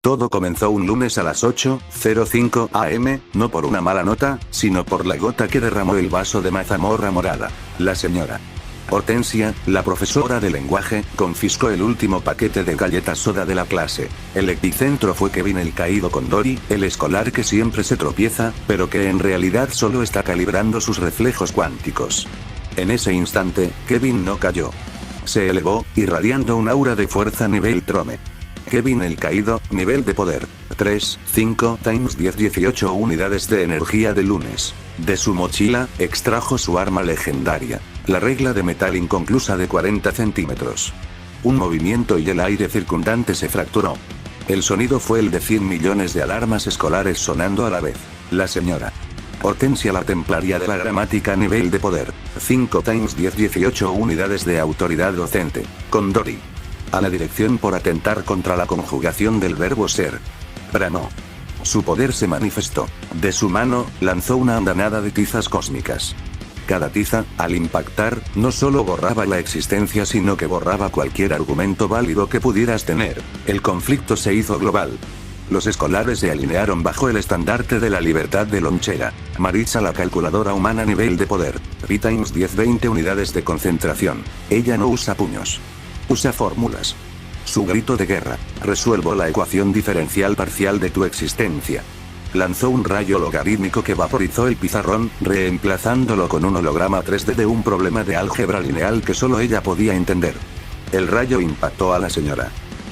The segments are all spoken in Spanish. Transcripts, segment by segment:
Todo comenzó un lunes a las 8:05 am, no por una mala nota, sino por la gota que derramó el vaso de mazamorra morada. La señora Hortensia, la profesora de lenguaje, confiscó el último paquete de galletas soda de la clase. El epicentro fue Kevin el caído con Dory, el escolar que siempre se tropieza, pero que en realidad solo está calibrando sus reflejos cuánticos. En ese instante, Kevin no cayó. Se elevó, irradiando un aura de fuerza nivel Trome. Kevin el caído, nivel de poder. 3, 5 times 10 18 unidades de energía de lunes. De su mochila, extrajo su arma legendaria. La regla de metal inconclusa de 40 centímetros. Un movimiento y el aire circundante se fracturó. El sonido fue el de 100 millones de alarmas escolares sonando a la vez. La señora Hortensia la templaria de la gramática nivel de poder. 5 times 10 18 unidades de autoridad docente. Con Dory a la dirección por atentar contra la conjugación del verbo ser. Bramó. Su poder se manifestó. De su mano, lanzó una andanada de tizas cósmicas. Cada tiza, al impactar, no solo borraba la existencia sino que borraba cualquier argumento válido que pudieras tener. El conflicto se hizo global. Los escolares se alinearon bajo el estandarte de la libertad de lonchera. Maritza la calculadora humana nivel de poder. P times 10 20 unidades de concentración. Ella no usa puños. Usa fórmulas. Su grito de guerra. Resuelvo la ecuación diferencial parcial de tu existencia. Lanzó un rayo logarítmico que vaporizó el pizarrón, reemplazándolo con un holograma 3D de un problema de álgebra lineal que solo ella podía entender. El rayo impactó a la señora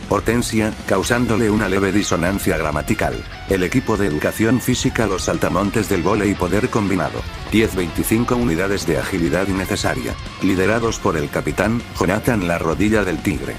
Hortensia, causándole una leve disonancia gramatical. El equipo de educación física los saltamontes del vóley poder combinado. 10-25 unidades de agilidad innecesaria. Liderados por el capitán, Jonathan la rodilla del tigre.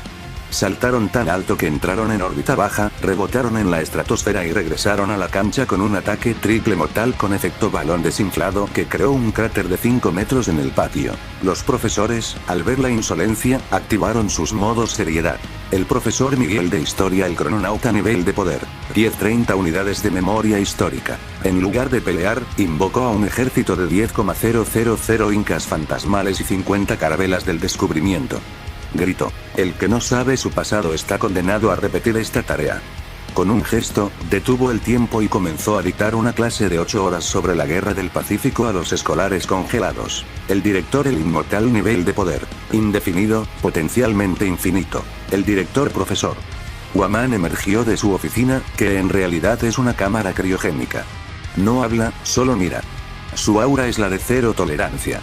Saltaron tan alto que entraron en órbita baja, rebotaron en la estratosfera y regresaron a la cancha con un ataque triple mortal con efecto balón desinflado que creó un cráter de 5 metros en el patio. Los profesores, al ver la insolencia, activaron sus modos seriedad. El profesor Miguel de Historia, el crononauta nivel de poder. 10-30 unidades de memoria histórica. En lugar de pelear, invocó a un ejército de 10,000 incas fantasmales y 50 carabelas del descubrimiento. Gritó. El que no sabe su pasado está condenado a repetir esta tarea. Con un gesto, detuvo el tiempo y comenzó a dictar una clase de 8 horas sobre la guerra del Pacífico a los escolares congelados. El director, el inmortal nivel de poder. Indefinido, potencialmente infinito. El director profesor Waman emergió de su oficina, que en realidad es una cámara criogénica. No habla, solo mira. Su aura es la de cero tolerancia.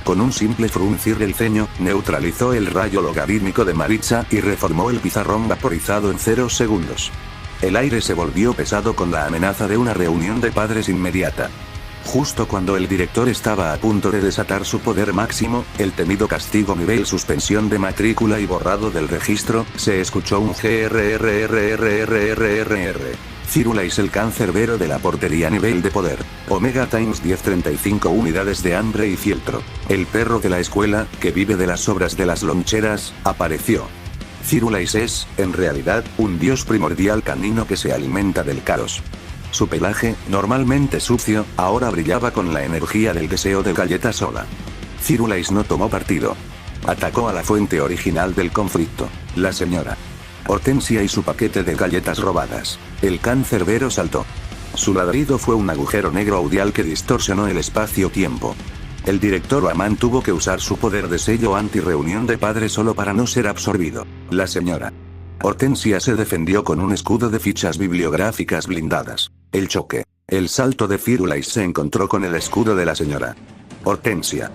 Con un simple fruncir del ceño, neutralizó el rayo logarítmico de Maritza y reformó el pizarrón vaporizado en 0 segundos. El aire se volvió pesado con la amenaza de una reunión de padres inmediata. Justo cuando el director estaba a punto de desatar su poder máximo, el temido castigo nivel suspensión de matrícula y borrado del registro, se escuchó un GRRRRRRRR. Firulais el cancerbero de la portería nivel de poder. Omega times 10 35 unidades de hambre y fieltro. El perro de la escuela, que vive de las sobras de las loncheras, apareció. Firulais es, en realidad, un dios primordial canino que se alimenta del caos. Su pelaje, normalmente sucio, ahora brillaba con la energía del deseo de galleta sola. Firulais no tomó partido. Atacó a la fuente original del conflicto, la señora Hortensia y su paquete de galletas robadas. El cancerbero saltó. Su ladrido fue un agujero negro audial que distorsionó el espacio-tiempo. El director Waman tuvo que usar su poder de sello anti-reunión de padres solo para no ser absorbido. La señora Hortensia se defendió con un escudo de fichas bibliográficas blindadas. El choque. El salto de Firulais se encontró con el escudo de la señora Hortensia.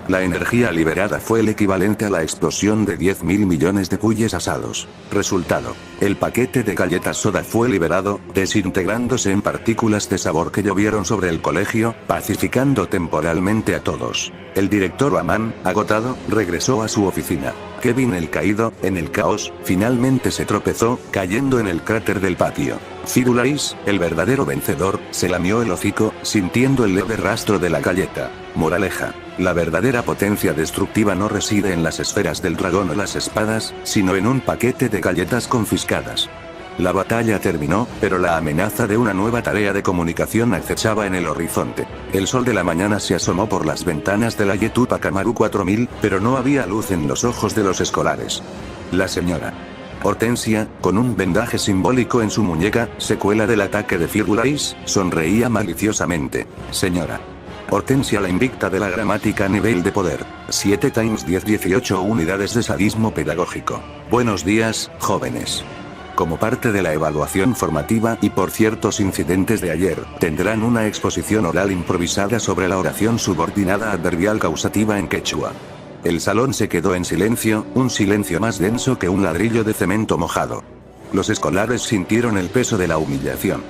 La energía liberada fue el equivalente a la explosión de 10.000 millones de cuyes asados. Resultado. El paquete de galletas soda fue liberado, desintegrándose en partículas de sabor que llovieron sobre el colegio, pacificando temporalmente a todos. El director Waman, agotado, regresó a su oficina. Kevin el caído, en el caos, finalmente se tropezó, cayendo en el cráter del patio. Firulais, el verdadero vencedor, se lamió el hocico, sintiendo el leve rastro de la galleta. Moraleja. La verdadera potencia destructiva no reside en las esferas del dragón o las espadas, sino en un paquete de galletas confiscadas. La batalla terminó, pero la amenaza de una nueva tarea de comunicación acechaba en el horizonte. El sol de la mañana se asomó por las ventanas de la Yetupa Kamaru 4000, pero no había luz en los ojos de los escolares. La señora Hortensia, con un vendaje simbólico en su muñeca, secuela del ataque de Firulais, sonreía maliciosamente. Señora. Hortensia la invicta de la gramática nivel de poder. 7 x 10 18 unidades de sadismo pedagógico. Buenos días, jóvenes. Como parte de la evaluación formativa y por ciertos incidentes de ayer, tendrán una exposición oral improvisada sobre la oración subordinada adverbial causativa en quechua. El salón se quedó en silencio, un silencio más denso que un ladrillo de cemento mojado. Los escolares sintieron el peso de la humillación.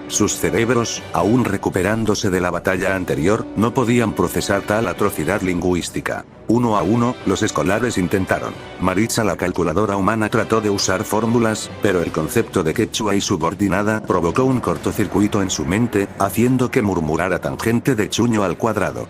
Sus cerebros, aún recuperándose de la batalla anterior, no podían procesar tal atrocidad lingüística. Uno a uno, los escolares intentaron. Maritza la calculadora humana trató de usar fórmulas, pero el concepto de quechua y subordinada provocó un cortocircuito en su mente, haciendo que murmurara tangente de chuño al cuadrado.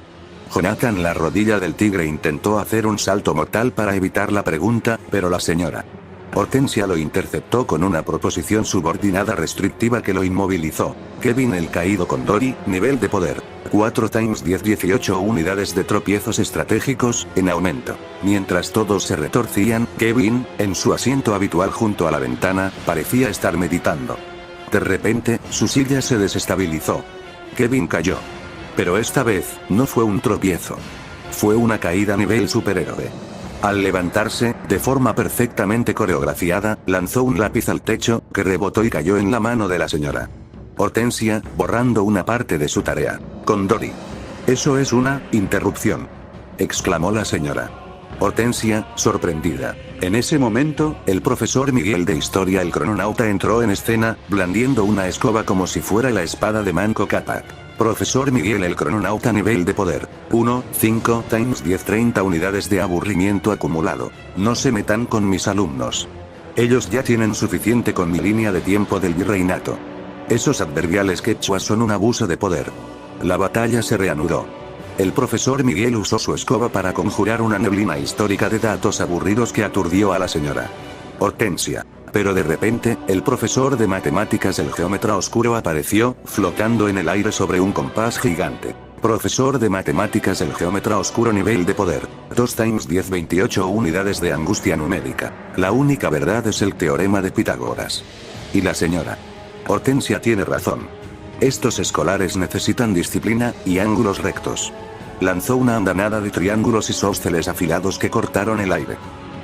Jonathan la rodilla del tigre intentó hacer un salto mortal para evitar la pregunta, pero la señora Hortensia lo interceptó con una proposición subordinada restrictiva que lo inmovilizó. Kevin el caído con Dory, nivel de poder. 4 x 10 18 unidades de tropiezos estratégicos, en aumento. Mientras todos se retorcían, Kevin, en su asiento habitual junto a la ventana, parecía estar meditando. De repente, su silla se desestabilizó. Kevin cayó. Pero esta vez, no fue un tropiezo. Fue una caída nivel superhéroe. Al levantarse, de forma perfectamente coreografiada, lanzó un lápiz al techo, que rebotó y cayó en la mano de la señora Hortensia, borrando una parte de su tarea. Con Dory. Eso es una interrupción. Exclamó la señora Hortensia, sorprendida. En ese momento, el profesor Miguel de Historia el crononauta entró en escena, blandiendo una escoba como si fuera la espada de Manco Cápac. Profesor Miguel el crononauta nivel de poder. 1, 5 x 10 30 unidades de aburrimiento acumulado. No se metan con mis alumnos. Ellos ya tienen suficiente con mi línea de tiempo del virreinato. Esos adverbiales quechua son un abuso de poder. La batalla se reanudó. El profesor Miguel usó su escoba para conjurar una neblina histórica de datos aburridos que aturdió a la señora Hortensia. Pero de repente, el profesor de matemáticas el geómetra oscuro apareció, flotando en el aire sobre un compás gigante. Profesor de matemáticas el geómetra oscuro nivel de poder. 2 x 10 28 unidades de angustia numérica. La única verdad es el teorema de Pitágoras. Y la señora Hortensia tiene razón. Estos escolares necesitan disciplina y ángulos rectos. Lanzó una andanada de triángulos isósceles afilados que cortaron el aire.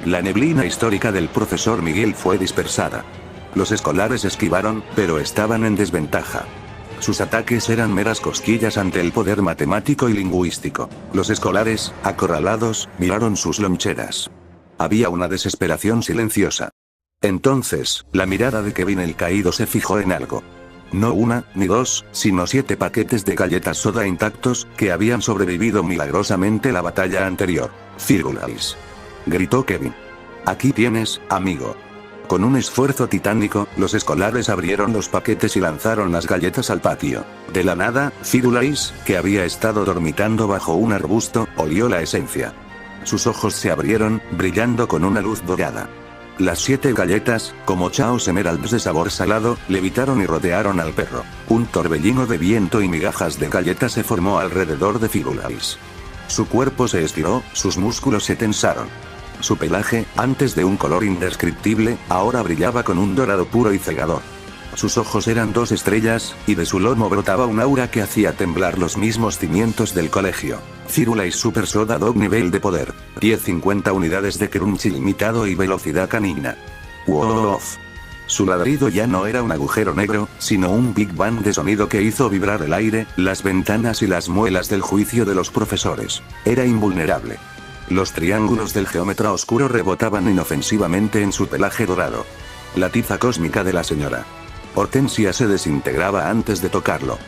La neblina histórica del profesor Miguel fue dispersada. Los escolares esquivaron, pero estaban en desventaja. Sus ataques eran meras cosquillas ante el poder matemático y lingüístico. Los escolares, acorralados, miraron sus loncheras. Había una desesperación silenciosa. Entonces, la mirada de Kevin el caído se fijó en algo. No una, ni dos, sino 7 paquetes de galletas soda intactos, que habían sobrevivido milagrosamente la batalla anterior. Firulais. Gritó Kevin. Aquí tienes, amigo. Con un esfuerzo titánico, los escolares abrieron los paquetes y lanzaron las galletas al patio. De la nada, Firulais, que había estado dormitando bajo un arbusto, olió la esencia. Sus ojos se abrieron, brillando con una luz dorada. Las 7 galletas, como chaos emeralds de sabor salado, levitaron y rodearon al perro. Un torbellino de viento y migajas de galletas se formó alrededor de Firulais. Su cuerpo se estiró, sus músculos se tensaron. Su pelaje, antes de un color indescriptible, ahora brillaba con un dorado puro y cegador. Sus ojos eran 2 estrellas, y de su lomo brotaba un aura que hacía temblar los mismos cimientos del colegio. Firulais Super Soda Dog nivel de poder. 10-50 unidades de crunch ilimitado y velocidad canina. ¡Wow! Su ladrido ya no era un agujero negro, sino un Big Bang de sonido que hizo vibrar el aire, las ventanas y las muelas del juicio de los profesores. Era invulnerable. Los triángulos del geómetra oscuro rebotaban inofensivamente en su pelaje dorado. La tiza cósmica de la señora Hortensia se desintegraba antes de tocarlo.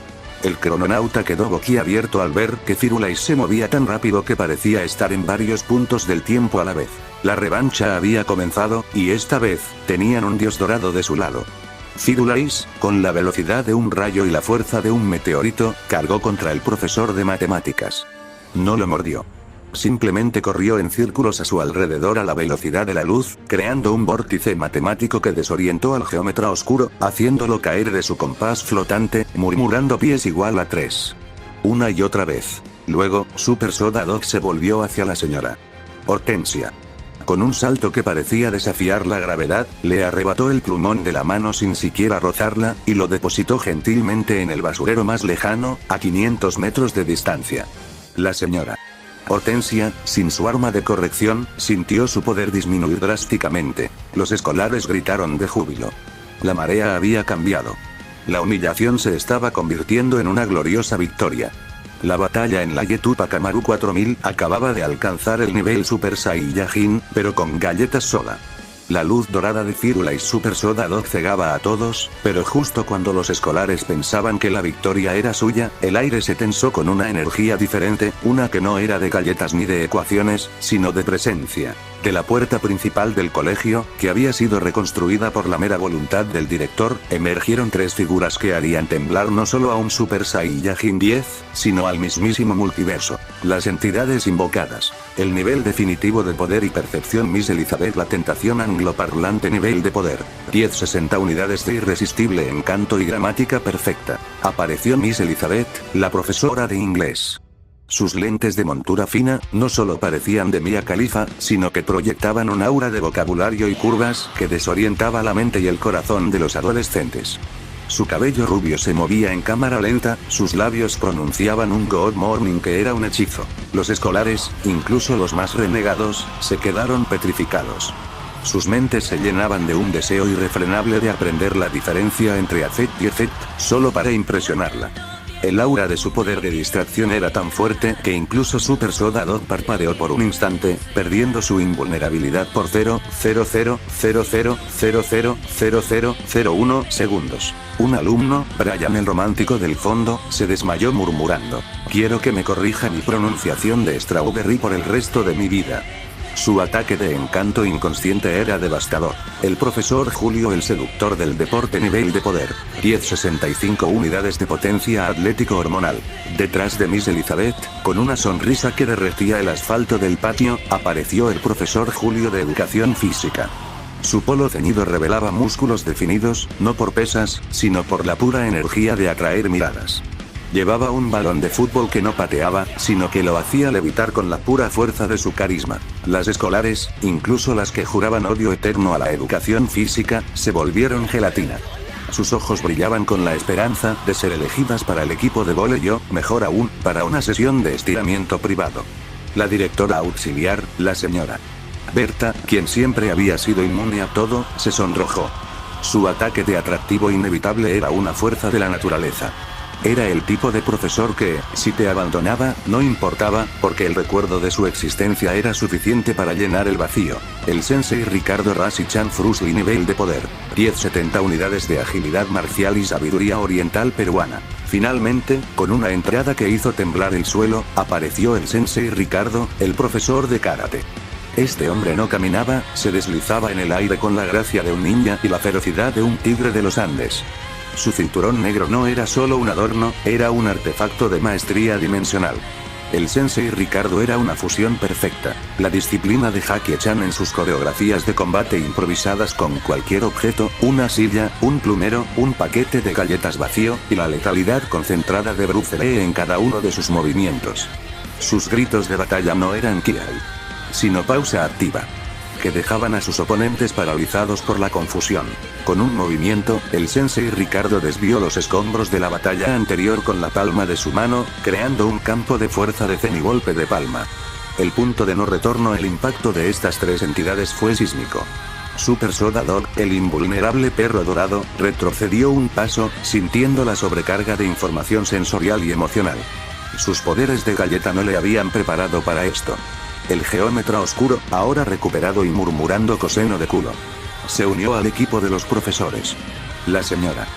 El crononauta quedó boquiabierto al ver que Firulais se movía tan rápido que parecía estar en varios puntos del tiempo a la vez. La revancha había comenzado, y esta vez, tenían un dios dorado de su lado. Firulais, con la velocidad de un rayo y la fuerza de un meteorito, cargó contra el profesor de matemáticas. No lo mordió. Simplemente corrió en círculos a su alrededor a la velocidad de la luz, creando un vórtice matemático que desorientó al geómetra oscuro, haciéndolo caer de su compás flotante, murmurando pies igual a 3. Una y otra vez. Luego, Super Soda Dog se volvió hacia la señora Hortensia. Con un salto que parecía desafiar la gravedad, le arrebató el plumón de la mano sin siquiera rozarla, y lo depositó gentilmente en el basurero más lejano, a 500 metros de distancia. La señora Hortensia, sin su arma de corrección, sintió su poder disminuir drásticamente. Los escolares gritaron de júbilo. La marea había cambiado. La humillación se estaba convirtiendo en una gloriosa victoria. La batalla en la Yetupa Kamaru 4000 acababa de alcanzar el nivel Super Saiyajin, pero con galletas soda. La luz dorada de Firulais Super Soda Dog cegaba a todos, pero justo cuando los escolares pensaban que la victoria era suya, el aire se tensó con una energía diferente, una que no era de galletas ni de ecuaciones, sino de presencia. De la puerta principal del colegio, que había sido reconstruida por la mera voluntad del director, emergieron tres figuras que harían temblar no solo a un Super Saiyajin 10, sino al mismísimo multiverso. Las entidades invocadas. El nivel definitivo de poder y percepción Miss Elizabeth, la tentación angloparlante nivel de poder. 1060 unidades de irresistible encanto y gramática perfecta. Apareció Miss Elizabeth, la profesora de inglés. Sus lentes de montura fina, no solo parecían de Mia Khalifa, sino que proyectaban un aura de vocabulario y curvas, que desorientaba la mente y el corazón de los adolescentes. Su cabello rubio se movía en cámara lenta, sus labios pronunciaban un Good Morning que era un hechizo. Los escolares, incluso los más renegados, se quedaron petrificados. Sus mentes se llenaban de un deseo irrefrenable de aprender la diferencia entre Affect y Effect, solo para impresionarla. El aura de su poder de distracción era tan fuerte que incluso Super Soda Dog parpadeó por un instante, perdiendo su invulnerabilidad por 0,0000000001 segundos. Un alumno, Brian el romántico del fondo, se desmayó murmurando: "Quiero que me corrija mi pronunciación de Strawberry por el resto de mi vida". Su ataque de encanto inconsciente era devastador. El profesor Julio, el seductor del deporte nivel de poder. 1065 unidades de potencia atlético hormonal. Detrás de Miss Elizabeth, con una sonrisa que derretía el asfalto del patio, apareció el profesor Julio de educación física. Su polo ceñido revelaba músculos definidos, no por pesas, sino por la pura energía de atraer miradas. Llevaba un balón de fútbol que no pateaba, sino que lo hacía levitar con la pura fuerza de su carisma. Las escolares, incluso las que juraban odio eterno a la educación física, se volvieron gelatina. Sus ojos brillaban con la esperanza de ser elegidas para el equipo de vóley o, mejor aún, para una sesión de estiramiento privado. La directora auxiliar, la señora Berta, quien siempre había sido inmune a todo, se sonrojó. Su ataque de atractivo inevitable era una fuerza de la naturaleza. Era el tipo de profesor que, si te abandonaba, no importaba, porque el recuerdo de su existencia era suficiente para llenar el vacío. El sensei Ricardo Rashi-chan Frusli nivel de poder. 1070 unidades de agilidad marcial y sabiduría oriental peruana. Finalmente, con una entrada que hizo temblar el suelo, apareció el sensei Ricardo, el profesor de karate. Este hombre no caminaba, se deslizaba en el aire con la gracia de un ninja y la ferocidad de un tigre de los Andes. Su cinturón negro no era solo un adorno, era un artefacto de maestría dimensional. El sensei Ricardo era una fusión perfecta. La disciplina de Jackie Chan en sus coreografías de combate improvisadas con cualquier objeto, una silla, un plumero, un paquete de galletas vacío, y la letalidad concentrada de Bruce Lee en cada uno de sus movimientos. Sus gritos de batalla no eran kiai, sino pausa activa, que dejaban a sus oponentes paralizados por la confusión. Con un movimiento, el sensei Ricardo desvió los escombros de la batalla anterior con la palma de su mano, creando un campo de fuerza de cenigolpe de palma. El punto de no retorno, el impacto de estas tres entidades fue sísmico. Super Soda Dog, el invulnerable perro dorado, retrocedió un paso, sintiendo la sobrecarga de información sensorial y emocional. Sus poderes de galleta no le habían preparado para esto. El geómetra oscuro, ahora recuperado y murmurando coseno de culo, se unió al equipo de los profesores. La señora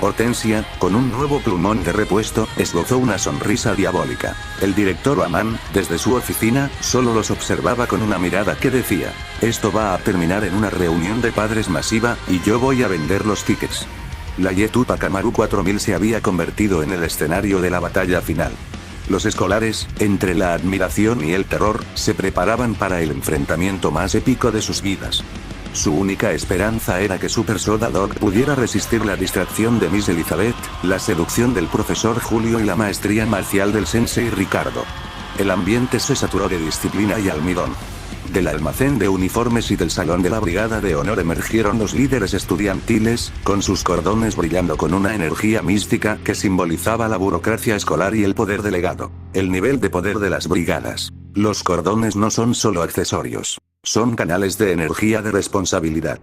Hortensia, con un nuevo plumón de repuesto, esbozó una sonrisa diabólica. El director Aman, desde su oficina, solo los observaba con una mirada que decía: esto va a terminar en una reunión de padres masiva, y yo voy a vender los tickets. La Yetupa Kamaru 4000 se había convertido en el escenario de la batalla final. Los escolares, entre la admiración y el terror, se preparaban para el enfrentamiento más épico de sus vidas. Su única esperanza era que Super Soda Dog pudiera resistir la distracción de Miss Elizabeth, la seducción del profesor Julio y la maestría marcial del sensei Ricardo. El ambiente se saturó de disciplina y almidón. Del almacén de uniformes y del salón de la brigada de honor emergieron los líderes estudiantiles, con sus cordones brillando con una energía mística que simbolizaba la burocracia escolar y el poder delegado. El nivel de poder de las brigadas. Los cordones no son solo accesorios. Son canales de energía de responsabilidad.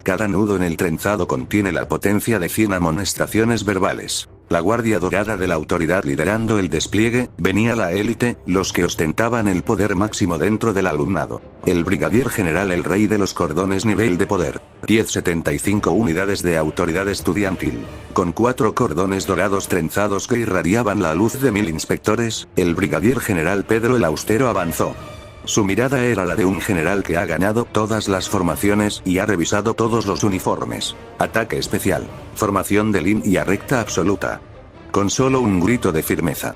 Cada nudo en el trenzado contiene la potencia de 100 amonestaciones verbales. La guardia dorada de la autoridad liderando el despliegue, venía la élite, los que ostentaban el poder máximo dentro del alumnado. El brigadier general el rey de los cordones nivel de poder. 1075 unidades de autoridad estudiantil. Con 4 cordones dorados trenzados que irradiaban la luz de 1000 inspectores, el brigadier general Pedro el Austero avanzó. Su mirada era la de un general que ha ganado todas las formaciones y ha revisado todos los uniformes. Ataque especial. Formación de línea recta absoluta. Con solo un grito de firmeza.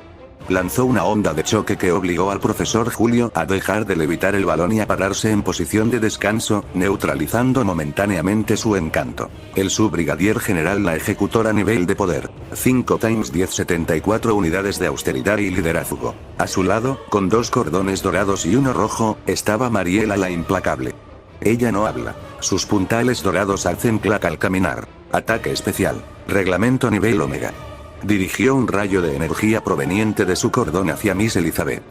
Lanzó una onda de choque que obligó al profesor Julio a dejar de levitar el balón y a pararse en posición de descanso, neutralizando momentáneamente su encanto. El subbrigadier general la ejecutó a nivel de poder. 5 x 1074 unidades de austeridad y liderazgo. A su lado, con 2 cordones dorados y uno rojo, estaba Mariela la implacable. Ella no habla. Sus puntales dorados hacen clac al caminar. Ataque especial. Reglamento nivel Omega. Dirigió un rayo de energía proveniente de su cordón hacia Miss Elizabeth.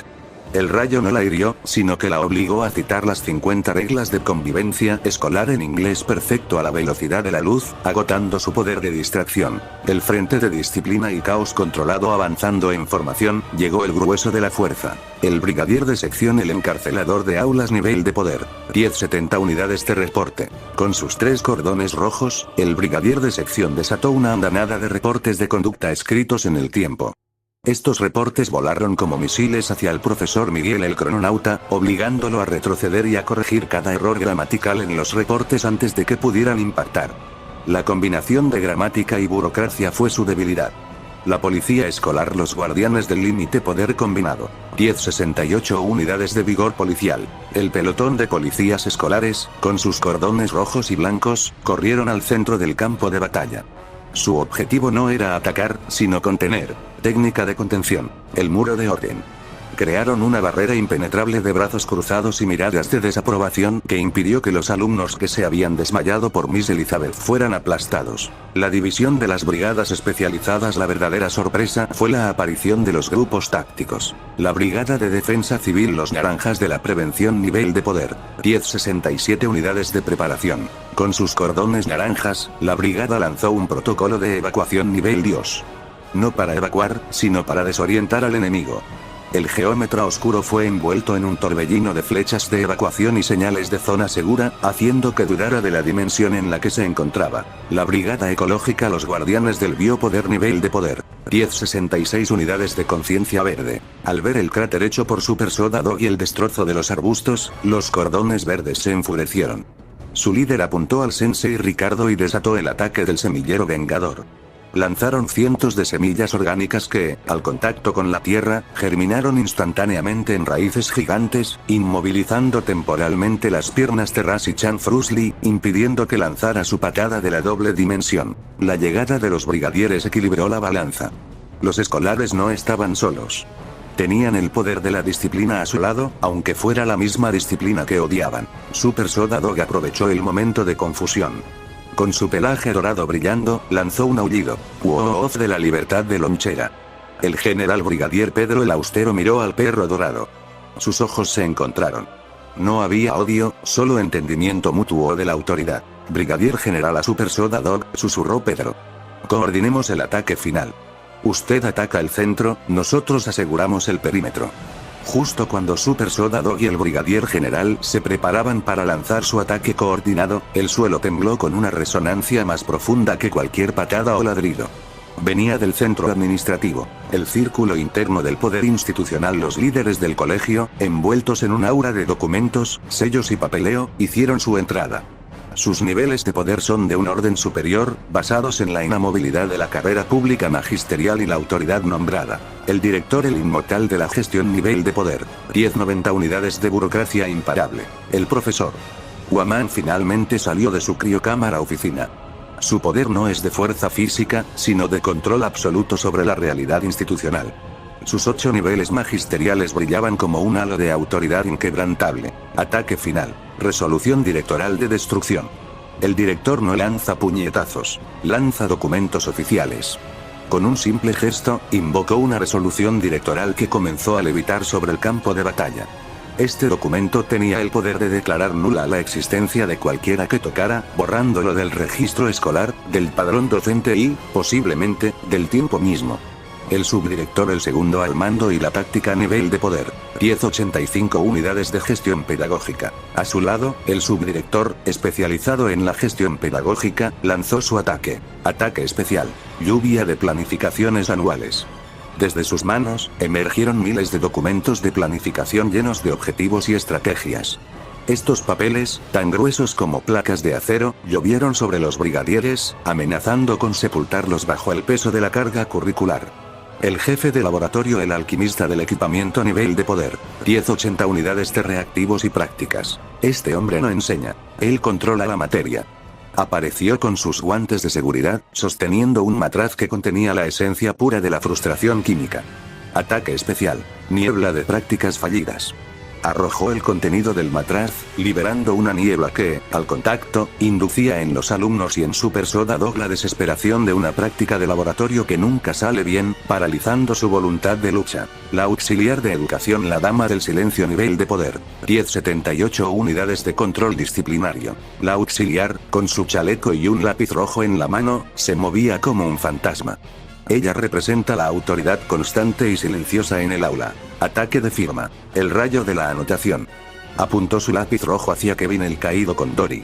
El rayo no la hirió, sino que la obligó a citar las 50 reglas de convivencia escolar en inglés perfecto a la velocidad de la luz, agotando su poder de distracción. El frente de disciplina y caos controlado avanzando en formación, llegó el grueso de la fuerza. El brigadier de sección el encarcelador de aulas nivel de poder. 1070 unidades de reporte. Con sus 3 cordones rojos, el brigadier de sección desató una andanada de reportes de conducta escritos en el tiempo. Estos reportes volaron como misiles hacia el profesor Miguel el crononauta, obligándolo a retroceder y a corregir cada error gramatical en los reportes antes de que pudieran impactar. La combinación de gramática y burocracia fue su debilidad. La policía escolar, los guardianes del límite poder combinado. 1068 unidades de vigor policial. El pelotón de policías escolares, con sus cordones rojos y blancos, corrieron al centro del campo de batalla. Su objetivo no era atacar, sino contener. Técnica de contención. El muro de orden. Crearon una barrera impenetrable de brazos cruzados y miradas de desaprobación que impidió que los alumnos que se habían desmayado por Miss Elizabeth fueran aplastados. La división de las brigadas especializadas. La verdadera sorpresa fue la aparición de los grupos tácticos. La brigada de defensa civil, los naranjas de la prevención nivel de poder. 1067 unidades de preparación. Con sus cordones naranjas, la brigada lanzó un protocolo de evacuación nivel Dios. No para evacuar, sino para desorientar al enemigo. El geómetra oscuro fue envuelto en un torbellino de flechas de evacuación y señales de zona segura, haciendo que dudara de la dimensión en la que se encontraba. La brigada ecológica, los guardianes del biopoder nivel de poder. 1066 unidades de conciencia verde. Al ver el cráter hecho por Super Soda Dog y el destrozo de los arbustos, los cordones verdes se enfurecieron. Su líder apuntó al Sensei Ricardo y desató el ataque del semillero vengador. Lanzaron cientos de semillas orgánicas que, al contacto con la tierra, germinaron instantáneamente en raíces gigantes, inmovilizando temporalmente las piernas de Ras y Chan Frusli, impidiendo que lanzara su patada de la doble dimensión. La llegada de los brigadieres equilibró la balanza. Los escolares no estaban solos. Tenían el poder de la disciplina a su lado, aunque fuera la misma disciplina que odiaban. Super Soda Dog aprovechó el momento de confusión. Con su pelaje dorado brillando, lanzó un aullido. ¡Wow! De la libertad de lonchera. El general brigadier Pedro el Austero miró al perro dorado. Sus ojos se encontraron. No había odio, solo entendimiento mutuo de la autoridad. Brigadier general a Super Soda Dog, susurró Pedro. Coordinemos el ataque final. Usted ataca el centro, nosotros aseguramos el perímetro. Justo cuando Super Soda Dog y el brigadier general se preparaban para lanzar su ataque coordinado, el suelo tembló con una resonancia más profunda que cualquier patada o ladrido. Venía del centro administrativo, el círculo interno del poder institucional. Los líderes del colegio, envueltos en un aura de documentos, sellos y papeleo, hicieron su entrada. Sus niveles de poder son de un orden superior, basados en la inamovilidad de la carrera pública magisterial y la autoridad nombrada. El director, el inmortal de la gestión nivel de poder. 1090 unidades de burocracia imparable. El profesor Guamán finalmente salió de su criocámara oficina. Su poder no es de fuerza física, sino de control absoluto sobre la realidad institucional. Sus 8 niveles magisteriales brillaban como un halo de autoridad inquebrantable. Ataque final. Resolución directoral de destrucción. El director no lanza puñetazos, lanza documentos oficiales. Con un simple gesto, invocó una resolución directoral que comenzó a levitar sobre el campo de batalla. Este documento tenía el poder de declarar nula la existencia de cualquiera que tocara, borrándolo del registro escolar, del padrón docente y, posiblemente, del tiempo mismo. El subdirector el segundo al mando y la táctica a nivel de poder. 1085 unidades de gestión pedagógica. A su lado, el subdirector, especializado en la gestión pedagógica, lanzó su ataque. Ataque especial. Lluvia de planificaciones anuales. Desde sus manos, emergieron miles de documentos de planificación llenos de objetivos y estrategias. Estos papeles, tan gruesos como placas de acero, llovieron sobre los brigadieres, amenazando con sepultarlos bajo el peso de la carga curricular. El jefe de laboratorio, el alquimista del equipamiento a nivel de poder. 1080 unidades de reactivos y prácticas. Este hombre no enseña. Él controla la materia. Apareció con sus guantes de seguridad, sosteniendo un matraz que contenía la esencia pura de la frustración química. Ataque especial. Niebla de prácticas fallidas. Arrojó el contenido del matraz, liberando una niebla que, al contacto, inducía en los alumnos y en Super Soda Dog la desesperación de una práctica de laboratorio que nunca sale bien, paralizando su voluntad de lucha. La auxiliar de educación, la dama del silencio nivel de poder. 1078 unidades de control disciplinario. La auxiliar, con su chaleco y un lápiz rojo en la mano, se movía como un fantasma. Ella representa la autoridad constante y silenciosa en el aula. Ataque de firma. El rayo de la anotación. Apuntó su lápiz rojo hacia Kevin el caído con Dory.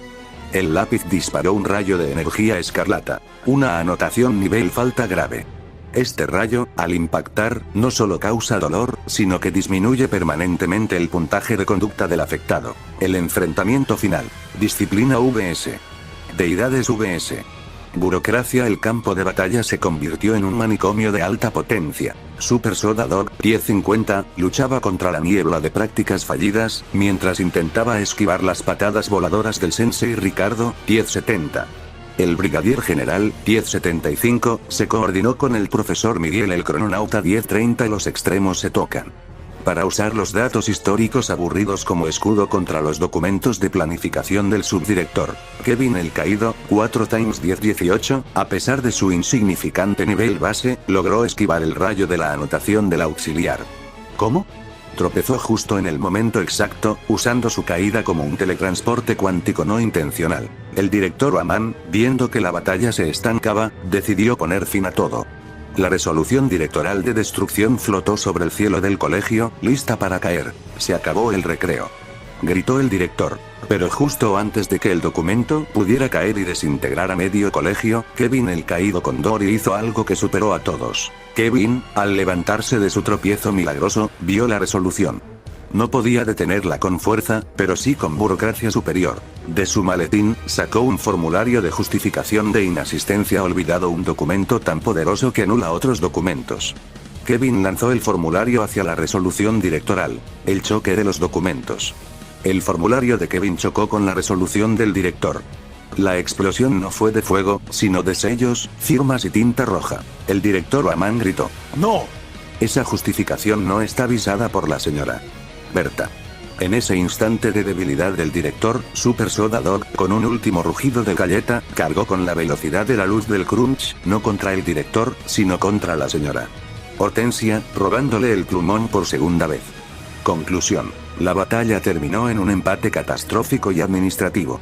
El lápiz disparó un rayo de energía escarlata. Una anotación nivel falta grave. Este rayo, al impactar, no solo causa dolor, sino que disminuye permanentemente el puntaje de conducta del afectado. El enfrentamiento final. Disciplina VS. Deidades VS. Burocracia. El campo de batalla se convirtió en un manicomio de alta potencia. Super Soda Dog 1050 luchaba contra la niebla de prácticas fallidas, mientras intentaba esquivar las patadas voladoras del Sensei Ricardo 1070. El brigadier general 1075 se coordinó con el profesor Miguel el crononauta 1030 y los extremos se tocan. Para usar los datos históricos aburridos como escudo contra los documentos de planificación del subdirector. Kevin el caído, 4x1018, a pesar de su insignificante nivel base, logró esquivar el rayo de la anotación del auxiliar. ¿Cómo? Tropezó justo en el momento exacto, usando su caída como un teletransporte cuántico no intencional. El director Aman, viendo que la batalla se estancaba, decidió poner fin a todo. La resolución directoral de destrucción flotó sobre el cielo del colegio, lista para caer. Se acabó el recreo. Gritó el director. Pero justo antes de que el documento pudiera caer y desintegrar a medio colegio, Kevin el caído con Dory hizo algo que superó a todos. Kevin, al levantarse de su tropiezo milagroso, vio la resolución. No podía detenerla con fuerza, pero sí con burocracia superior. De su maletín, sacó un formulario de justificación de inasistencia olvidado, un documento tan poderoso que anula otros documentos. Kevin lanzó el formulario hacia la resolución directoral. El choque de los documentos. El formulario de Kevin chocó con la resolución del director. La explosión no fue de fuego, sino de sellos, firmas y tinta roja. El director Aman gritó: ¡No! Esa justificación no está visada por la señora Berta. En ese instante de debilidad del director, Super Soda Dog, con un último rugido de galleta, cargó con la velocidad de la luz del crunch, no contra el director, sino contra la señora Hortensia, robándole el plumón por segunda vez. Conclusión. La batalla terminó en un empate catastrófico y administrativo.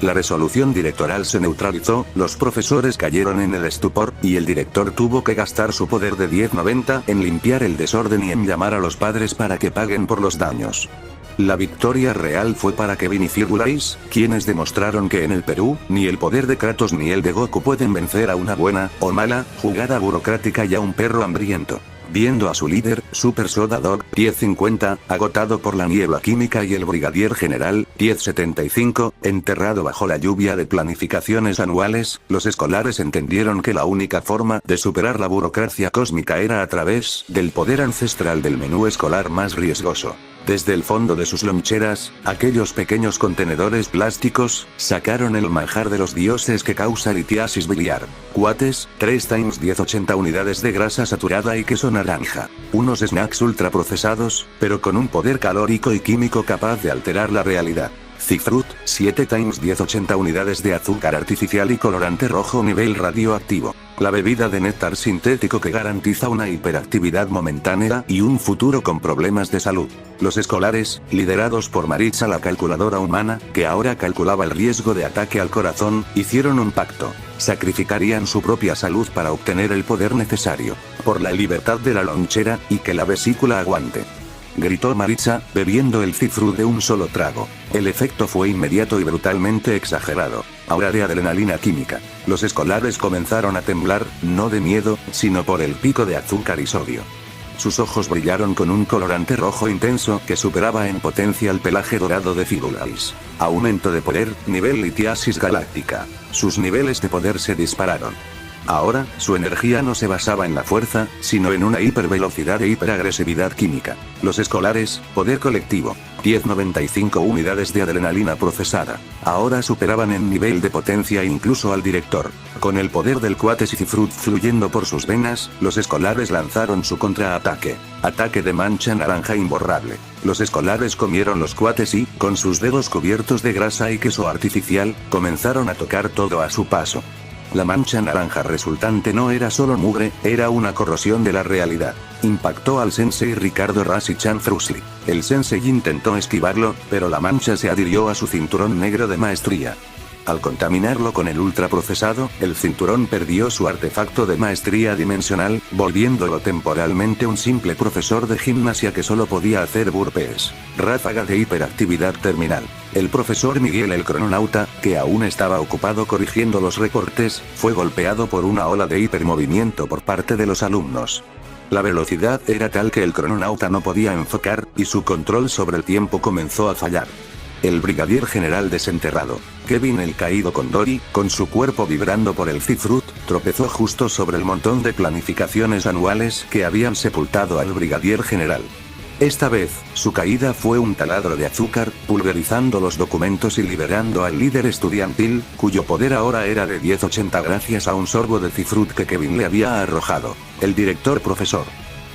La resolución directoral se neutralizó, los profesores cayeron en el estupor, y el director tuvo que gastar su poder de 1090 en limpiar el desorden y en llamar a los padres para que paguen por los daños. La victoria real fue para Kevin y Firulais, quienes demostraron que en el Perú, ni el poder de Kratos ni el de Goku pueden vencer a una buena, o mala, jugada burocrática y a un perro hambriento. Viendo a su líder, Super Soda Dog 1050, agotado por la niebla química y el brigadier general 1075, enterrado bajo la lluvia de planificaciones anuales, los escolares entendieron que la única forma de superar la burocracia cósmica era a través del poder ancestral del menú escolar más riesgoso. Desde el fondo de sus loncheras, aquellos pequeños contenedores plásticos, sacaron el manjar de los dioses que causa litiasis biliar. Cuates, 3x1080 unidades de grasa saturada y queso naranja. Unos snacks ultraprocesados, pero con un poder calórico y químico capaz de alterar la realidad. Cifrut, 7x1080 unidades de azúcar artificial y colorante rojo nivel radioactivo. La bebida de néctar sintético que garantiza una hiperactividad momentánea y un futuro con problemas de salud. Los escolares, liderados por Maritza la calculadora humana, que ahora calculaba el riesgo de ataque al corazón, hicieron un pacto. Sacrificarían su propia salud para obtener el poder necesario. Por la libertad de la lonchera, y que la vesícula aguante. Gritó Maritza, bebiendo el cifrut de un solo trago. El efecto fue inmediato y brutalmente exagerado. Aura de adrenalina química. Los escolares comenzaron a temblar, no de miedo, sino por el pico de azúcar y sodio. Sus ojos brillaron con un colorante rojo intenso que superaba en potencia el pelaje dorado de Firulais. Aumento de poder, nivel litiasis galáctica. Sus niveles de poder se dispararon. Ahora, su energía no se basaba en la fuerza, sino en una hipervelocidad e hiperagresividad química. Los escolares, poder colectivo, 1095 unidades de adrenalina procesada. Ahora superaban en nivel de potencia incluso al director. Con el poder del Cuates y Cifrut fluyendo por sus venas, los escolares lanzaron su contraataque. Ataque de mancha naranja imborrable. Los escolares comieron los Cuates y, con sus dedos cubiertos de grasa y queso artificial, comenzaron a tocar todo a su paso. La mancha naranja resultante no era solo mugre, era una corrosión de la realidad. Impactó al sensei Ricardo Rasichan Frusli. El sensei intentó esquivarlo, pero la mancha se adhirió a su cinturón negro de maestría. Al contaminarlo con el ultraprocesado, el cinturón perdió su artefacto de maestría dimensional, volviéndolo temporalmente un simple profesor de gimnasia que solo podía hacer burpees. Ráfaga de hiperactividad terminal. El profesor Miguel el crononauta, que aún estaba ocupado corrigiendo los recortes, fue golpeado por una ola de hipermovimiento por parte de los alumnos. La velocidad era tal que el crononauta no podía enfocar, y su control sobre el tiempo comenzó a fallar. El brigadier general desenterrado, Kevin el caído Condori, con su cuerpo vibrando por el cifrut, tropezó justo sobre el montón de planificaciones anuales que habían sepultado al brigadier general. Esta vez, su caída fue un taladro de azúcar, pulverizando los documentos y liberando al líder estudiantil, cuyo poder ahora era de 1080 gracias a un sorbo de cifrut que Kevin le había arrojado. El director profesor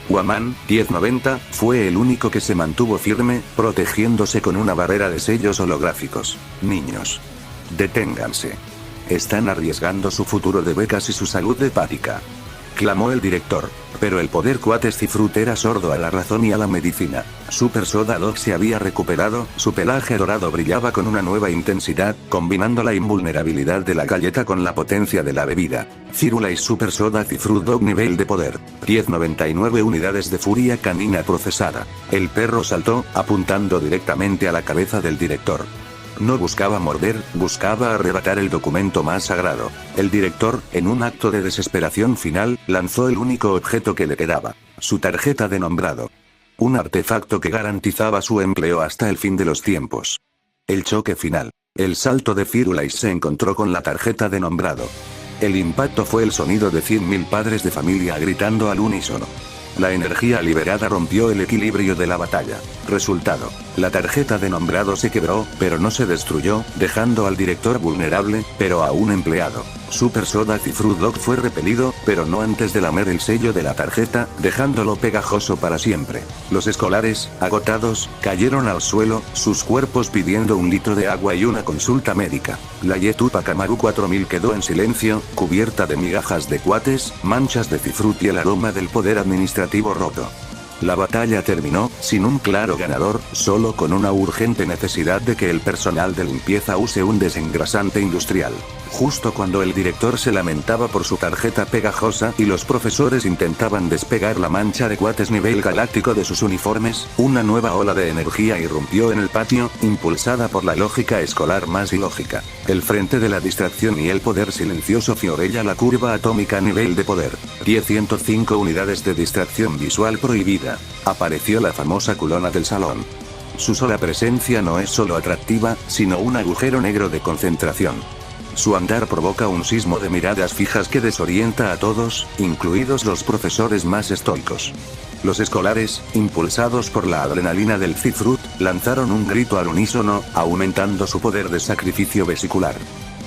Guaman, 1090, fue el único que se mantuvo firme, protegiéndose con una barrera de sellos holográficos. Niños, deténganse. Están arriesgando su futuro de becas y su salud hepática. Clamó el director. Pero el poder Cuates Cifrut era sordo a la razón y a la medicina. Super Soda Dog se había recuperado, su pelaje dorado brillaba con una nueva intensidad, combinando la invulnerabilidad de la galleta con la potencia de la bebida. Firulais Super Soda Cifrut Dog nivel de poder. 1099 unidades de furia canina procesada. El perro saltó, apuntando directamente a la cabeza del director. No buscaba morder, buscaba arrebatar el documento más sagrado. El director, en un acto de desesperación final, lanzó el único objeto que le quedaba. Su tarjeta de nombrado. Un artefacto que garantizaba su empleo hasta el fin de los tiempos. El choque final. El salto de Firulais se encontró con la tarjeta de nombrado. El impacto fue el sonido de 100.000 padres de familia gritando al unísono. La energía liberada rompió el equilibrio de la batalla. Resultado. La tarjeta de nombrado se quebró, pero no se destruyó, dejando al director vulnerable, pero a un empleado. Super Soda Cifrut Dog fue repelido, pero no antes de lamer el sello de la tarjeta, dejándolo pegajoso para siempre. Los escolares, agotados, cayeron al suelo, sus cuerpos pidiendo un litro de agua y una consulta médica. La Yetupac Amaru 4000 quedó en silencio, cubierta de migajas de cuates, manchas de cifrut y el aroma del poder administrativo roto. La batalla terminó, sin un claro ganador, solo con una urgente necesidad de que el personal de limpieza use un desengrasante industrial. Justo cuando el director se lamentaba por su tarjeta pegajosa y los profesores intentaban despegar la mancha de cuates nivel galáctico de sus uniformes, una nueva ola de energía irrumpió en el patio, impulsada por la lógica escolar más ilógica. El frente de la distracción y el poder silencioso fiorella la curva atómica nivel de poder. 10-105 unidades de distracción visual prohibida. Apareció la famosa culona del salón. Su sola presencia no es solo atractiva, sino un agujero negro de concentración. Su andar provoca un sismo de miradas fijas que desorienta a todos, incluidos los profesores más estoicos. Los escolares, impulsados por la adrenalina del Cifrut, lanzaron un grito al unísono, aumentando su poder de sacrificio vesicular.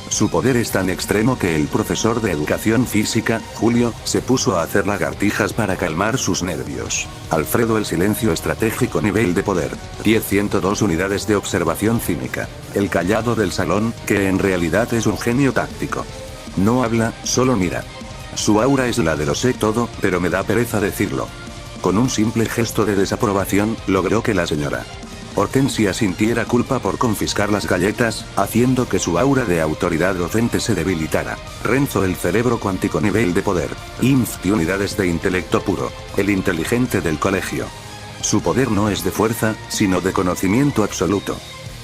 Su poder es tan extremo que el profesor de educación física, Julio, se puso a hacer lagartijas para calmar sus nervios. Alfredo, el silencio estratégico nivel de poder. 10-102 unidades de observación cínica. El callado del salón, que en realidad es un genio táctico. No habla, solo mira. Su aura es la de lo sé todo, pero me da pereza decirlo. Con un simple gesto de desaprobación, logró que la señora Hortensia sintiera culpa por confiscar las galletas, haciendo que su aura de autoridad docente se debilitara. Renzo, el cerebro cuántico nivel de poder. 15 unidades de intelecto puro. El inteligente del colegio. Su poder no es de fuerza, sino de conocimiento absoluto.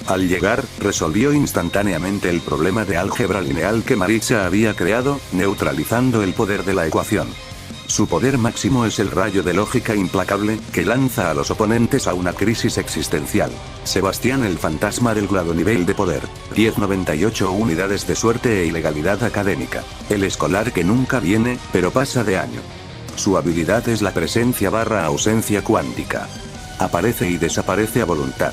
Al llegar, resolvió instantáneamente el problema de álgebra lineal que Maritza había creado, neutralizando el poder de la ecuación. Su poder máximo es el rayo de lógica implacable, que lanza a los oponentes a una crisis existencial. Sebastián, el fantasma del glado nivel de poder. 10-98 unidades de suerte e ilegalidad académica. El escolar que nunca viene, pero pasa de año. Su habilidad es la presencia / ausencia cuántica. Aparece y desaparece a voluntad.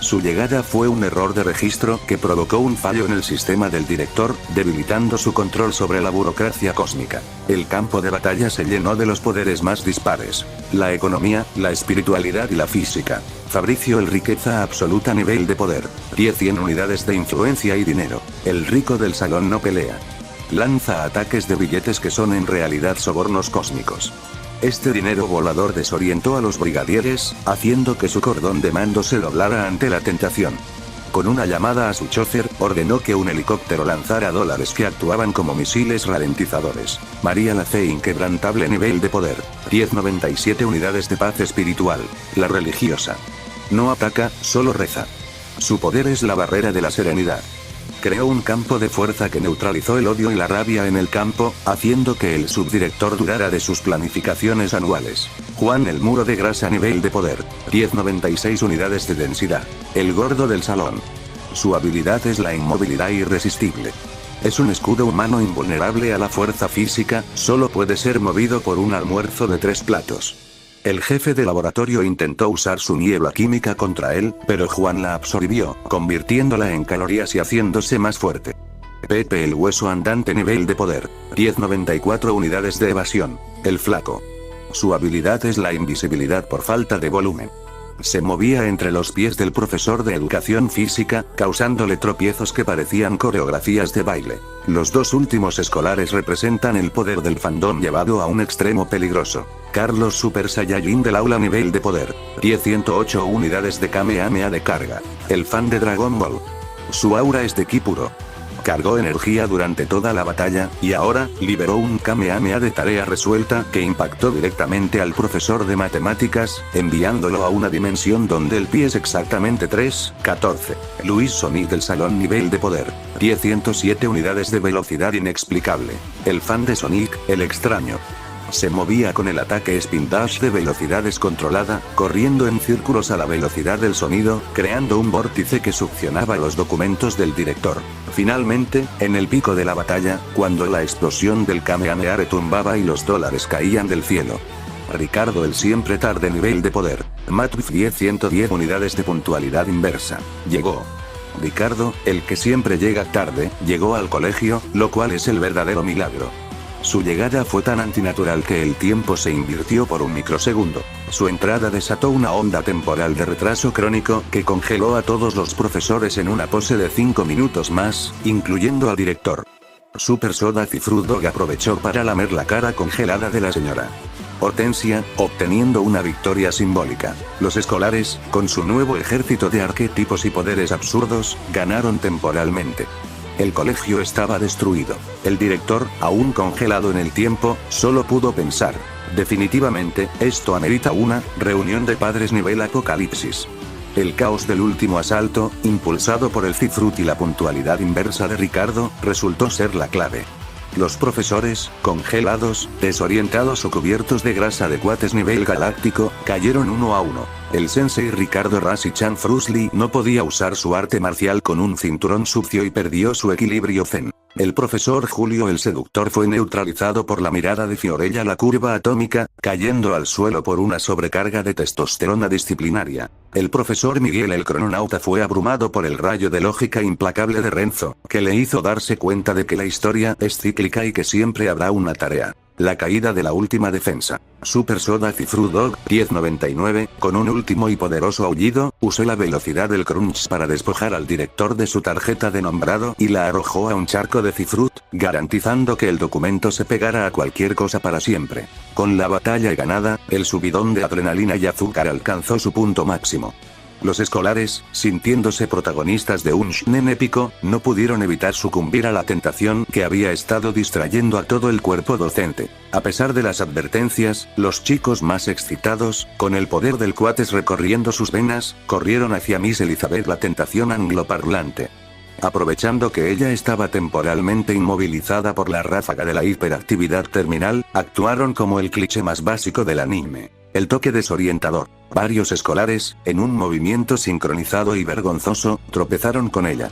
Su llegada fue un error de registro que provocó un fallo en el sistema del director, debilitando su control sobre la burocracia cósmica. El campo de batalla se llenó de los poderes más dispares. La economía, la espiritualidad y la física. Fabricio, el riqueza absoluta nivel de poder. 10-100 unidades de influencia y dinero. El rico del salón no pelea. Lanza ataques de billetes que son en realidad sobornos cósmicos. Este dinero volador desorientó a los brigadieres, haciendo que su cordón de mando se doblara ante la tentación. Con una llamada a su chofer, ordenó que un helicóptero lanzara dólares que actuaban como misiles ralentizadores. María, la fe inquebrantable nivel de poder. 10-97 unidades de paz espiritual. La religiosa. No ataca, solo reza. Su poder es la barrera de la serenidad. Creó un campo de fuerza que neutralizó el odio y la rabia en el campo, haciendo que el subdirector dudara de sus planificaciones anuales. Juan, el muro de grasa nivel de poder. 10-96 unidades de densidad. El gordo del salón. Su habilidad es la inmovilidad irresistible. Es un escudo humano invulnerable a la fuerza física, solo puede ser movido por un almuerzo de 3 platos. El jefe de laboratorio intentó usar su niebla química contra él, pero Juan la absorbió, convirtiéndola en calorías y haciéndose más fuerte. Pepe, el hueso andante nivel de poder. 10-94 unidades de evasión. El flaco. Su habilidad es la invisibilidad por falta de volumen. Se movía entre los pies del profesor de educación física, causándole tropiezos que parecían coreografías de baile. Los dos últimos escolares representan el poder del fandom llevado a un extremo peligroso. Carlos, Super Saiyajin del aula nivel de poder. 10-108 unidades de Kamehameha de carga. El fan de Dragon Ball. Su aura es de ki puro. Cargó energía durante toda la batalla, y ahora, liberó un Kamehameha de tarea resuelta que impactó directamente al profesor de matemáticas, enviándolo a una dimensión donde el pi es exactamente 3,14. Luis Sonic del salón nivel de poder. 10-107 unidades de velocidad inexplicable. El fan de Sonic, el extraño. Se movía con el ataque Spin Dash de velocidad descontrolada, corriendo en círculos a la velocidad del sonido, creando un vórtice que succionaba los documentos del director. Finalmente, en el pico de la batalla, cuando la explosión del Kamehameha retumbaba y los dólares caían del cielo. Ricardo, el siempre tarde nivel de poder. Matrix 10-110 unidades de puntualidad inversa. Llegó. Ricardo, el que siempre llega tarde, llegó al colegio, lo cual es el verdadero milagro. Su llegada fue tan antinatural que el tiempo se invirtió por un microsegundo. Su entrada desató una onda temporal de retraso crónico que congeló a todos los profesores en una pose de 5 minutos más, incluyendo al director. Super Soda Cifrut Dog aprovechó para lamer la cara congelada de la señora Hortensia, obteniendo una victoria simbólica. Los escolares, con su nuevo ejército de arquetipos y poderes absurdos, ganaron temporalmente. El colegio estaba destruido. El director, aún congelado en el tiempo, solo pudo pensar: definitivamente, esto amerita una reunión de padres nivel apocalipsis. El caos del último asalto, impulsado por el Cifrut y la puntualidad inversa de Ricardo, resultó ser la clave. Los profesores, congelados, desorientados o cubiertos de grasa de cuates nivel galáctico, cayeron uno a uno. El sensei Ricardo Rashi-chan Frusli no podía usar su arte marcial con un cinturón sucio y perdió su equilibrio zen. El profesor Julio el seductor fue neutralizado por la mirada de Fiorella la curva atómica, cayendo al suelo por una sobrecarga de testosterona disciplinaria. El profesor Miguel el crononauta fue abrumado por el rayo de lógica implacable de Renzo, que le hizo darse cuenta de que la historia es cíclica y que siempre habrá una tarea. La caída de la última defensa. Super Soda Cifru Dog 1099, con un último y poderoso aullido, usó la velocidad del crunch para despojar al director de su tarjeta de nombrado y la arrojó a un charco de cifrut, garantizando que el documento se pegara a cualquier cosa para siempre. Con la batalla ganada, el subidón de adrenalina y azúcar alcanzó su punto máximo. Los escolares, sintiéndose protagonistas de un shonen épico, no pudieron evitar sucumbir a la tentación que había estado distrayendo a todo el cuerpo docente. A pesar de las advertencias, los chicos más excitados, con el poder del cuates recorriendo sus venas, corrieron hacia Miss Elizabeth la tentación angloparlante. Aprovechando que ella estaba temporalmente inmovilizada por la ráfaga de la hiperactividad terminal, actuaron como el cliché más básico del anime. El toque desorientador. Varios escolares, en un movimiento sincronizado y vergonzoso, tropezaron con ella.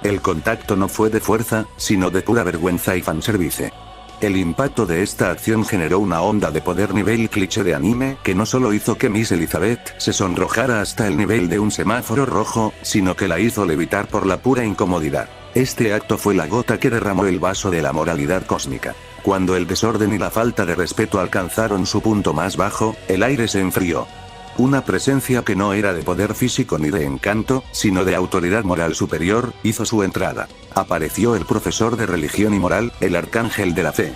El contacto no fue de fuerza, sino de pura vergüenza y fanservice. El impacto de esta acción generó una onda de poder nivel cliché de anime que no solo hizo que Miss Elizabeth se sonrojara hasta el nivel de un semáforo rojo, sino que la hizo levitar por la pura incomodidad. Este acto fue la gota que derramó el vaso de la moralidad cósmica. Cuando el desorden y la falta de respeto alcanzaron su punto más bajo, el aire se enfrió. Una presencia que no era de poder físico ni de encanto, sino de autoridad moral superior, hizo su entrada. Apareció el profesor de religión y moral, el arcángel de la fe.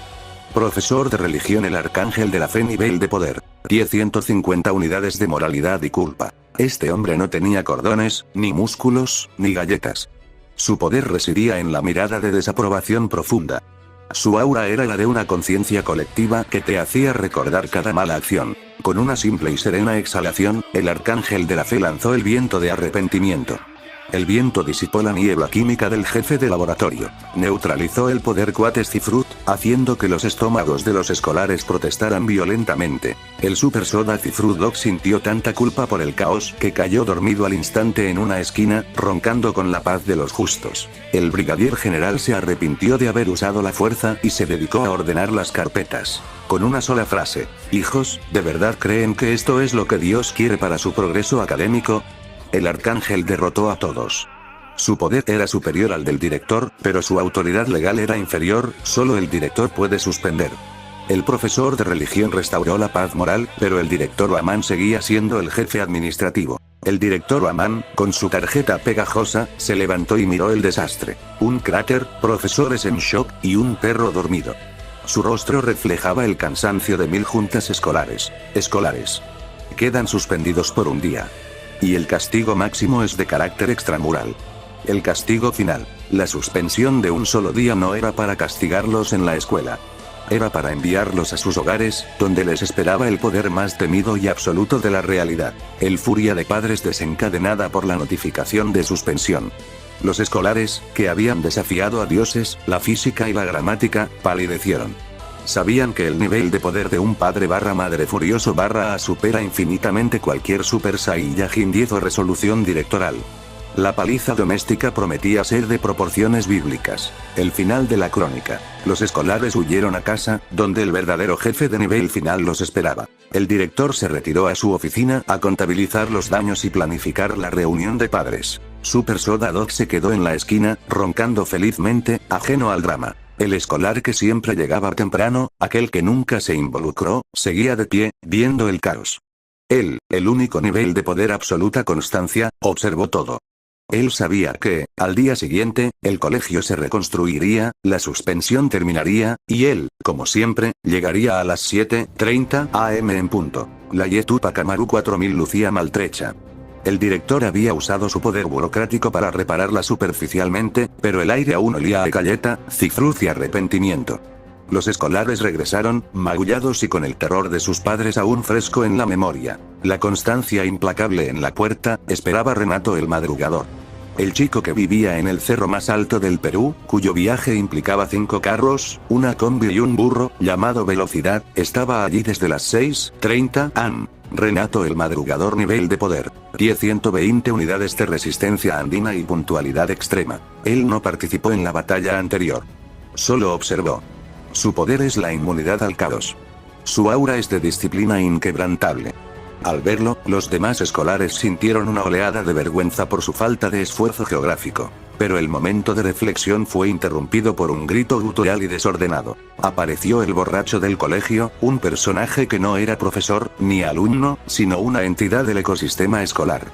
Profesor de religión, el arcángel de la fe, nivel de poder. 150 unidades de moralidad y culpa. Este hombre no tenía cordones, ni músculos, ni galletas. Su poder residía en la mirada de desaprobación profunda. Su aura era la de una conciencia colectiva que te hacía recordar cada mala acción. Con una simple y serena exhalación, el arcángel de la fe lanzó el viento de arrepentimiento. El viento disipó la niebla química del jefe de laboratorio. Neutralizó el poder cuates cifrut, haciendo que los estómagos de los escolares protestaran violentamente. El Super Soda Cifrut Dog sintió tanta culpa por el caos que cayó dormido al instante en una esquina, roncando con la paz de los justos. El brigadier general se arrepintió de haber usado la fuerza y se dedicó a ordenar las carpetas. Con una sola frase: hijos, ¿de verdad creen que esto es lo que Dios quiere para su progreso académico? El arcángel derrotó a todos. Su poder era superior al del director, pero su autoridad legal era inferior, solo el director puede suspender. El profesor de religión restauró la paz moral, pero el director Oaman seguía siendo el jefe administrativo. El director Oaman, con su tarjeta pegajosa, se levantó y miró el desastre. Un cráter, profesores en shock, y un perro dormido. Su rostro reflejaba el cansancio de 1000 juntas escolares. Quedan suspendidos por un día. Y el castigo máximo es de carácter extramural. El castigo final, la suspensión de un solo día, no era para castigarlos en la escuela. Era para enviarlos a sus hogares, donde les esperaba el poder más temido y absoluto de la realidad. El furia de padres desencadenada por la notificación de suspensión. Los escolares, que habían desafiado a dioses, la física y la gramática, palidecieron. Sabían que el nivel de poder de un padre/madre furioso /A supera infinitamente cualquier Super Saiyajin 10 o resolución directoral. La paliza doméstica prometía ser de proporciones bíblicas. El final de la crónica. Los escolares huyeron a casa, donde el verdadero jefe de nivel final los esperaba. El director se retiró a su oficina a contabilizar los daños y planificar la reunión de padres. Super Soda Dog se quedó en la esquina, roncando felizmente, ajeno al drama. El escolar que siempre llegaba temprano, aquel que nunca se involucró, seguía de pie, viendo el caos. Él, el único nivel de poder absoluta constancia, observó todo. Él sabía que, al día siguiente, el colegio se reconstruiría, la suspensión terminaría, y él, como siempre, llegaría a las 7:30 am en punto. La Yetupa Kamaru 4000 lucía maltrecha. El director había usado su poder burocrático para repararla superficialmente, pero el aire aún olía a galleta, cifruz y arrepentimiento. Los escolares regresaron, magullados y con el terror de sus padres aún fresco en la memoria. La constancia implacable en la puerta, esperaba Renato el madrugador. El chico que vivía en el cerro más alto del Perú, cuyo viaje implicaba 5 carros, una combi y un burro, llamado Velocidad, estaba allí desde las 6:30 am. Renato el madrugador, nivel de poder. 120 unidades de resistencia andina y puntualidad extrema. Él no participó en la batalla anterior. Solo observó. Su poder es la inmunidad al caos. Su aura es de disciplina inquebrantable. Al verlo, los demás escolares sintieron una oleada de vergüenza por su falta de esfuerzo geográfico. Pero el momento de reflexión fue interrumpido por un grito gutural y desordenado. Apareció el borracho del colegio, un personaje que no era profesor, ni alumno, sino una entidad del ecosistema escolar.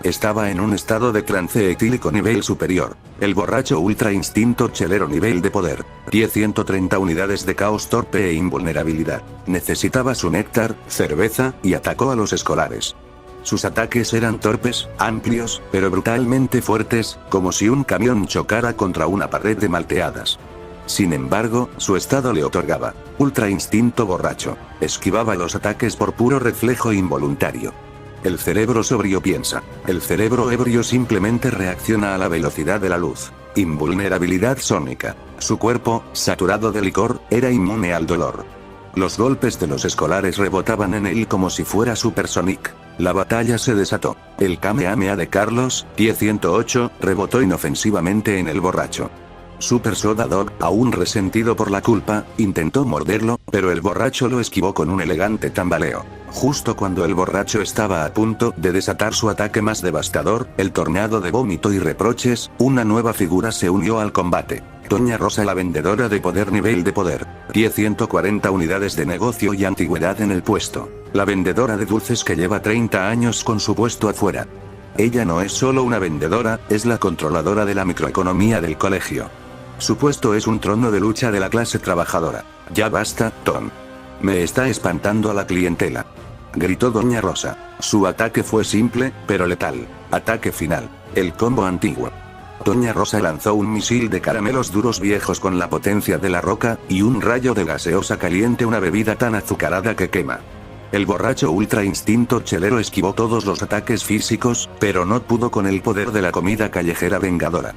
Estaba en un estado de trance etílico nivel superior. El borracho ultra instinto chelero nivel de poder. 130 unidades de caos torpe e invulnerabilidad. Necesitaba su néctar, cerveza, y atacó a los escolares. Sus ataques eran torpes, amplios, pero brutalmente fuertes, como si un camión chocara contra una pared de malteadas. Sin embargo, su estado le otorgaba ultra instinto borracho. Esquivaba los ataques por puro reflejo involuntario. El cerebro sobrio piensa. El cerebro ebrio simplemente reacciona a la velocidad de la luz. Invulnerabilidad sónica. Su cuerpo, saturado de licor, era inmune al dolor. Los golpes de los escolares rebotaban en él como si fuera Supersonic. La batalla se desató. El Kamehameha de Carlos, T-108, rebotó inofensivamente en el borracho. Super Soda Dog, aún resentido por la culpa, intentó morderlo, pero el borracho lo esquivó con un elegante tambaleo. Justo cuando el borracho estaba a punto de desatar su ataque más devastador, el tornado de vómito y reproches, una nueva figura se unió al combate. Doña Rosa, la vendedora de poder nivel de poder. 140 unidades de negocio y antigüedad en el puesto. La vendedora de dulces que lleva 30 años con su puesto afuera. Ella no es solo una vendedora, es la controladora de la microeconomía del colegio. Su puesto es un trono de lucha de la clase trabajadora. Ya basta, Tom. Me está espantando a la clientela. Gritó Doña Rosa. Su ataque fue simple, pero letal. Ataque final. El combo antiguo. Doña Rosa lanzó un misil de caramelos duros viejos con la potencia de la roca, y un rayo de gaseosa caliente, una bebida tan azucarada que quema. El borracho ultra instinto chelero esquivó todos los ataques físicos, pero no pudo con el poder de la comida callejera vengadora.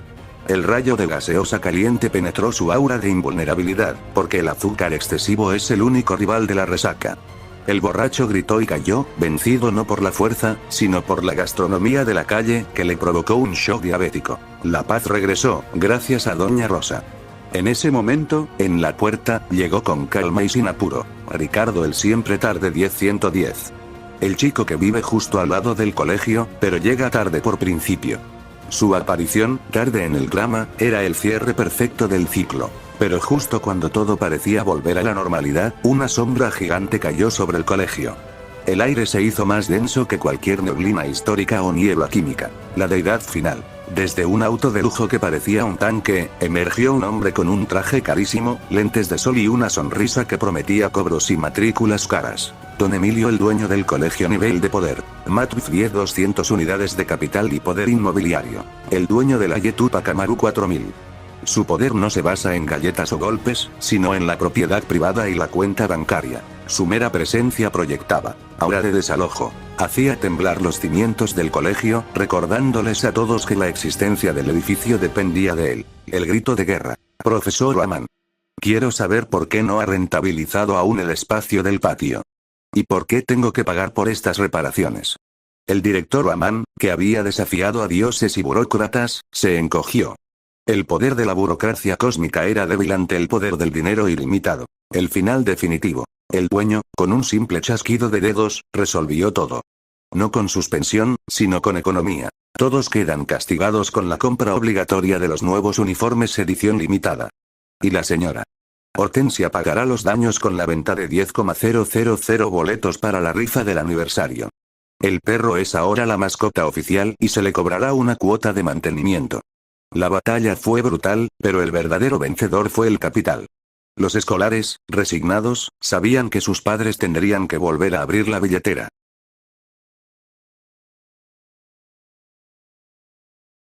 El rayo de gaseosa caliente penetró su aura de invulnerabilidad, porque el azúcar excesivo es el único rival de la resaca. El borracho gritó y cayó, vencido no por la fuerza, sino por la gastronomía de la calle, que le provocó un shock diabético. La paz regresó, gracias a Doña Rosa. En ese momento, en la puerta, llegó con calma y sin apuro. Ricardo, el siempre tarde 10-110. El chico que vive justo al lado del colegio, pero llega tarde por principio. Su aparición, tarde en el drama, era el cierre perfecto del ciclo. Pero justo cuando todo parecía volver a la normalidad, una sombra gigante cayó sobre el colegio. El aire se hizo más denso que cualquier neblina histórica o niebla química. La deidad final. Desde un auto de lujo que parecía un tanque, emergió un hombre con un traje carísimo, lentes de sol y una sonrisa que prometía cobros y matrículas caras. Don Emilio, el dueño del colegio nivel de poder. Matrix 10-200 unidades de capital y poder inmobiliario. El dueño de la Yetupa Kamaru 4000. Su poder no se basa en galletas o golpes, sino en la propiedad privada y la cuenta bancaria. Su mera presencia proyectaba aura de desalojo. Hacía temblar los cimientos del colegio, recordándoles a todos que la existencia del edificio dependía de él. El grito de guerra. Profesor Oman. Quiero saber por qué no ha rentabilizado aún el espacio del patio. ¿Y por qué tengo que pagar por estas reparaciones? El director Oman, que había desafiado a dioses y burócratas, se encogió. El poder de la burocracia cósmica era débil ante el poder del dinero ilimitado. El final definitivo. El dueño, con un simple chasquido de dedos, resolvió todo. No con suspensión, sino con economía. Todos quedan castigados con la compra obligatoria de los nuevos uniformes edición limitada. Y la señora Hortensia pagará los daños con la venta de 10,000 boletos para la rifa del aniversario. El perro es ahora la mascota oficial y se le cobrará una cuota de mantenimiento. La batalla fue brutal, pero el verdadero vencedor fue el capital. Los escolares, resignados, sabían que sus padres tendrían que volver a abrir la billetera.